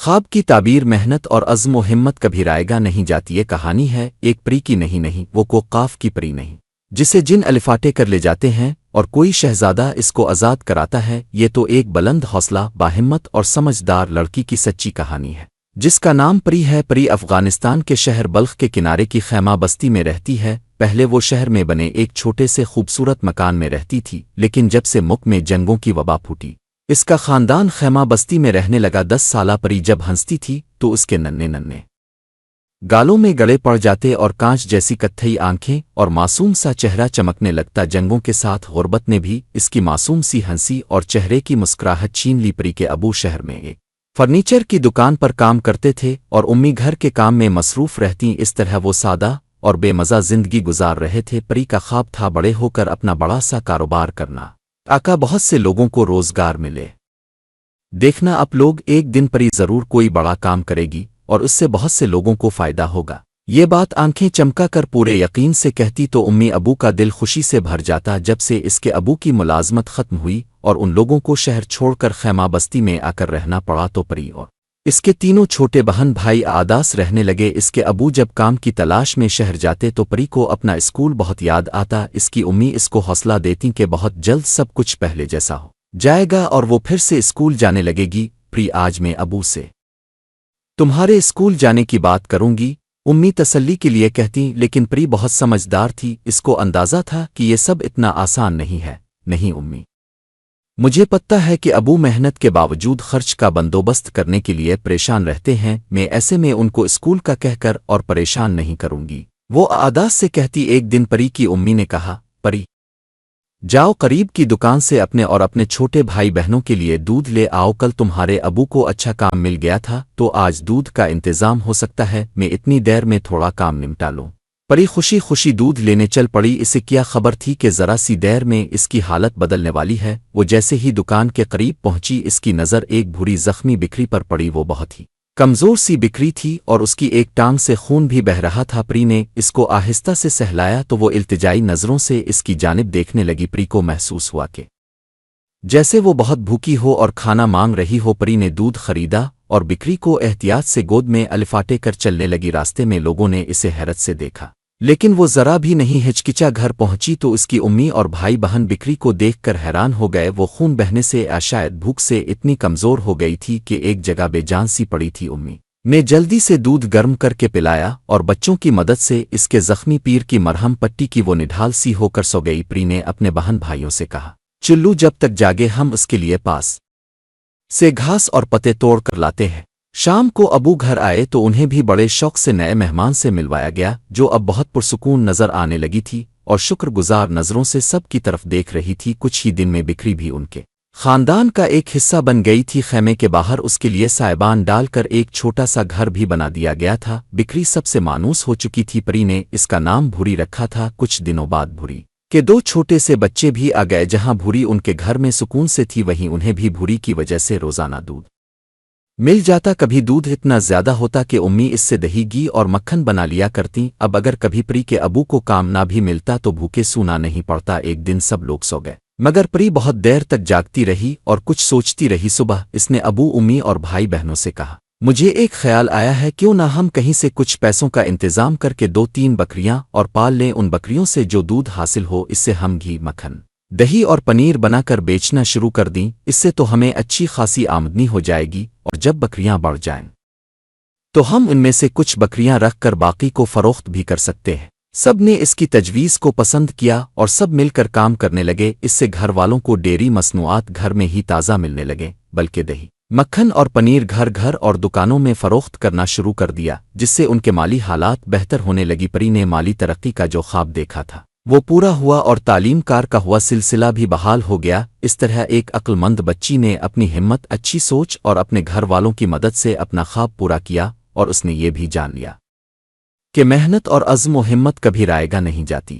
خواب کی تعبیر محنت اور عزم و ہمت کبھی رائگاں نہیں جاتی۔ یہ کہانی ہے ایک پری کی نہیں وہ کو قاف کی پری نہیں جسے جن الفاٹے کر لے جاتے ہیں اور کوئی شہزادہ اس کو آزاد کراتا ہے۔ یہ تو ایک بلند حوصلہ باہمت اور سمجھدار لڑکی کی سچی کہانی ہے جس کا نام پری ہے۔ پری افغانستان کے شہر بلخ کے کنارے کی خیمہ بستی میں رہتی ہے۔ پہلے وہ شہر میں بنے ایک چھوٹے سے خوبصورت مکان میں رہتی تھی، لیکن جب سے ملک میں جنگوں کی وبا پھوٹی اس کا خاندان خیمہ بستی میں رہنے لگا۔ 10 سالہ پری جب ہنستی تھی تو اس کے ننھے گالوں میں گڑے پڑ جاتے اور کانچ جیسی کتھئی آنکھیں اور معصوم سا چہرہ چمکنے لگتا۔ جنگوں کے ساتھ غربت نے بھی اس کی معصوم سی ہنسی اور چہرے کی مسکراہٹ چھین لی۔ پری کے ابو شہر میں ایک فرنیچر کی دکان پر کام کرتے تھے اور امی گھر کے کام میں مصروف رہتیں۔ اس طرح وہ سادہ اور بے مزہ زندگی گزار رہے تھے۔ پری کا خواب تھا بڑے ہو کر اپنا بڑا سا کاروبار کرنا، تاکہ بہت سے لوگوں کو روزگار ملے۔ دیکھنا اب لوگ ایک دن پری ضرور کوئی بڑا کام کرے گی اور اس سے بہت سے لوگوں کو فائدہ ہوگا۔ یہ بات آنکھیں چمکا کر پورے یقین سے کہتی تو امی ابو کا دل خوشی سے بھر جاتا۔ جب سے اس کے ابو کی ملازمت ختم ہوئی اور ان لوگوں کو شہر چھوڑ کر خیمہ بستی میں آ کر رہنا پڑا تو پری اور اس کے تینوں چھوٹے بہن بھائی آداس رہنے لگے۔ اس کے ابو جب کام کی تلاش میں شہر جاتے تو پری کو اپنا اسکول بہت یاد آتا۔ اس کی امی اس کو حوصلہ دیتی کہ بہت جلد سب کچھ پہلے جیسا ہو جائے گا اور وہ پھر سے اسکول جانے لگے گی۔ پری آج میں ابو سے تمہارے اسکول جانے کی بات کروں گی، امی تسلی کے لیے کہتی، لیکن پری بہت سمجھدار تھی۔ اس کو اندازہ تھا کہ یہ سب اتنا آسان نہیں ہے۔ نہیں امی، مجھے پتہ ہے کہ ابو محنت کے باوجود خرچ کا بندوبست کرنے کے لیے پریشان رہتے ہیں۔ میں ایسے میں ان کو اسکول کا کہہ کر اور پریشان نہیں کروں گی، وہ آداس سے کہتی۔ ایک دن پری کی امی نے کہا، پری جاؤ قریب کی دکان سے اپنے اور اپنے چھوٹے بھائی بہنوں کے لیے دودھ لے آؤ۔ کل تمہارے ابو کو اچھا کام مل گیا تھا تو آج دودھ کا انتظام ہو سکتا ہے۔ میں اتنی دیر میں تھوڑا کام نمٹا لوں۔ پری خوشی خوشی دودھ لینے چل پڑی۔ اسے کیا خبر تھی کہ ذرا سی دیر میں اس کی حالت بدلنے والی ہے۔ وہ جیسے ہی دکان کے قریب پہنچی اس کی نظر ایک بھوری زخمی بکری پر پڑی۔ وہ بہت ہی کمزور سی بکری تھی اور اس کی ایک ٹانگ سے خون بھی بہہ رہا تھا۔ پری نے اس کو آہستہ سے سہلایا تو وہ التجائی نظروں سے اس کی جانب دیکھنے لگی۔ پری کو محسوس ہوا کہ جیسے وہ بہت بھوکی ہو اور کھانا مانگ رہی ہو۔ پری نے دودھ خریدا اور بکری کو احتیاط سے گود میں الفاٹے کر چلنے لگی۔ راستے میں لوگوں نے اسے حیرت سے دیکھا، لیکن وہ ذرا بھی نہیں ہچکچا۔ گھر پہنچی تو اس کی امی اور بھائی بہن بکری کو دیکھ کر حیران ہو گئے۔ وہ خون بہنے سے یا شاید بھوک سے اتنی کمزور ہو گئی تھی کہ ایک جگہ بے جان سی پڑی تھی۔ امی نے جلدی سے دودھ گرم کر کے پلایا اور بچوں کی مدد سے اس کے زخمی پیر کی مرہم پٹی کی۔ وہ نڈھال سی ہو کر سو گئی۔ پری نے اپنے بہن بھائیوں سے کہا، چلو جب تک جاگے ہم اس کے لیے پاس سے گھاس اور پتے توڑ کر لاتے ہیں۔ شام کو ابو گھر آئے تو انہیں بھی بڑے شوق سے نئے مہمان سے ملوایا گیا، جو اب بہت پرسکون نظر آنے لگی تھی اور شکر گزار نظروں سے سب کی طرف دیکھ رہی تھی۔ کچھ ہی دن میں بکری بھی ان کے خاندان کا ایک حصہ بن گئی تھی۔ خیمے کے باہر اس کے لیے سائبان ڈال کر ایک چھوٹا سا گھر بھی بنا دیا گیا تھا۔ بکری سب سے مانوس ہو چکی تھی۔ پری نے اس کا نام بھوری رکھا تھا۔ کچھ دنوں بعد بھوری کے 2 چھوٹے سے بچے بھی آ گئے۔ جہاں بھوری ان کے گھر میں سکون سے تھی وہیں انہیں بھی بھوری کی وجہ سے روزانہ دودھ مل جاتا۔ کبھی دودھ اتنا زیادہ ہوتا کہ امی اس سے دہی گھی اور مکھن بنا لیا کرتی۔ اب اگر کبھی پری کے ابو کو کام نہ بھی ملتا تو بھوکے سونا نہیں پڑتا۔ ایک دن سب لوگ سو گئے مگر پری بہت دیر تک جاگتی رہی اور کچھ سوچتی رہی۔ صبح اس نے ابو امی اور بھائی بہنوں سے کہا، مجھے ایک خیال آیا ہے، کیوں نہ ہم کہیں سے کچھ پیسوں کا انتظام کر کے 2-3 بکریاں اور پال لیں۔ ان بکریوں سے جو دودھ حاصل ہو اس سے ہم گھی مکھن دہی اور پنیر بنا کر بیچنا شروع کر دیں۔ اس سے تو ہمیں اچھی خاصی آمدنی ہو جائے گی اور جب بکریاں بڑھ جائیں تو ہم ان میں سے کچھ بکریاں رکھ کر باقی کو فروخت بھی کر سکتے ہیں۔ سب نے اس کی تجویز کو پسند کیا اور سب مل کر کام کرنے لگے۔ اس سے گھر والوں کو ڈیری مصنوعات گھر میں ہی تازہ ملنے لگے، بلکہ دہی مکھن اور پنیر گھر گھر اور دکانوں میں فروخت کرنا شروع کر دیا، جس سے ان کے مالی حالات بہتر ہونے لگی۔ پری نے مالی ترقی کا جو خواب دیکھا تھا وہ پورا ہوا اور تعلیم کار کا ہوا سلسلہ بھی بحال ہو گیا۔ اس طرح ایک عقل مند بچی نے اپنی ہمت، اچھی سوچ اور اپنے گھر والوں کی مدد سے اپنا خواب پورا کیا، اور اس نے یہ بھی جان لیا کہ محنت اور عزم و ہمت کبھی رائگاں نہیں جاتی۔